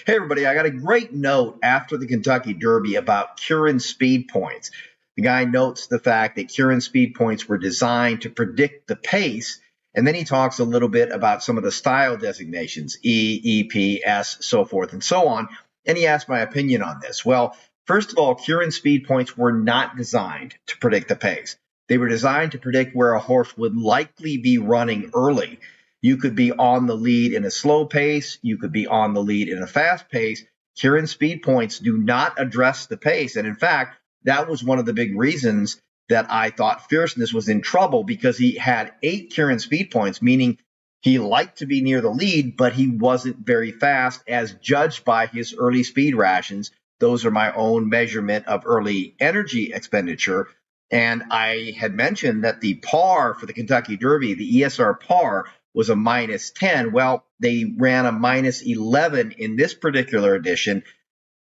Hey, everybody, I got a great note after the Kentucky Derby about Quirin speed points. The guy notes the fact that Quirin speed points were designed to predict the pace, and then he talks a little bit about some of the style designations, E, EP, S, so forth and so on, and he asked my opinion on this. Well, first of all, Quirin speed points were not designed to predict the pace. They were designed to predict where a horse would likely be running early. You could be on the lead in a slow pace. You could be on the lead in a fast pace. Quirin speed points do not address the pace. And in fact, that was one of the big reasons that I thought Fierceness was in trouble, because he had 8 Quirin speed points, meaning he liked to be near the lead, but he wasn't very fast as judged by his early speed rations. Those are my own measurement of early energy expenditure. And I had mentioned that the par for the Kentucky Derby, the ESR par, was a -10. Well, they ran a -11 in this particular edition.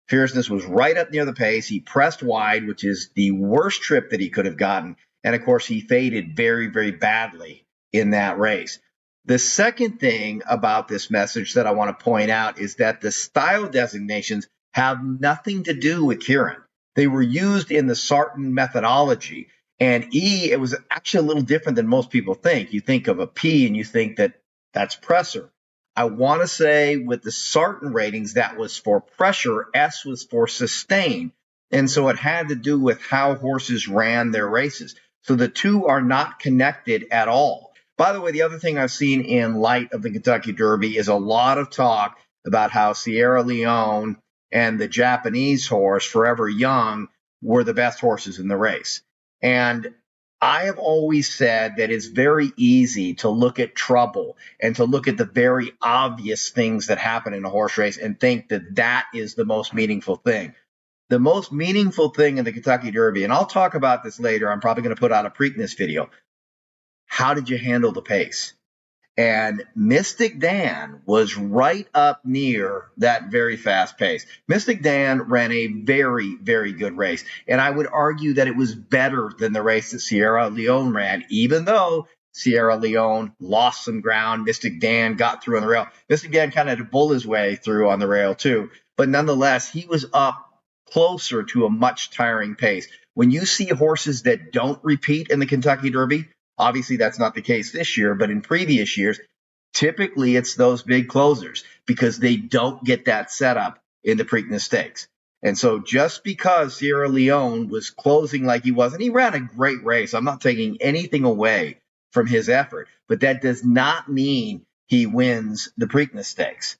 Fierceness was right up near the pace. He pressed wide, which is the worst trip that he could have gotten. And of course, he faded very, very badly in that race. The second thing about this message that I want to point out is that the style designations have nothing to do with Quirin. They were used in the Sarton methodology. And E, it was actually a little different than most people think. You think of a P and you think that that's pressure. I want to say with the Sarton ratings, that was for pressure. S was for sustain. And so it had to do with how horses ran their races. So the two are not connected at all. By the way, the other thing I've seen in light of the Kentucky Derby is a lot of talk about how Sierra Leone and the Japanese horse, Forever Young, were the best horses in the race. And I have always said that it's very easy to look at trouble and to look at the very obvious things that happen in a horse race and think that that is the most meaningful thing. The most meaningful thing in the Kentucky Derby, and I'll talk about this later, I'm probably going to put out a Preakness video. How did you handle the pace? And Mystic Dan was right up near that very fast pace. Mystic Dan ran a very, very good race. And I would argue that it was better than the race that Sierra Leone ran, even though Sierra Leone lost some ground. Mystic Dan got through on the rail. Mystic Dan kind of had to bull his way through on the rail too. But nonetheless, he was up closer to a much tiring pace. When you see horses that don't repeat in the Kentucky Derby, obviously, that's not the case this year, but in previous years, typically it's those big closers because they don't get that setup in the Preakness Stakes. And so just because Sierra Leone was closing like he was, and he ran a great race, I'm not taking anything away from his effort, but that does not mean he wins the Preakness Stakes.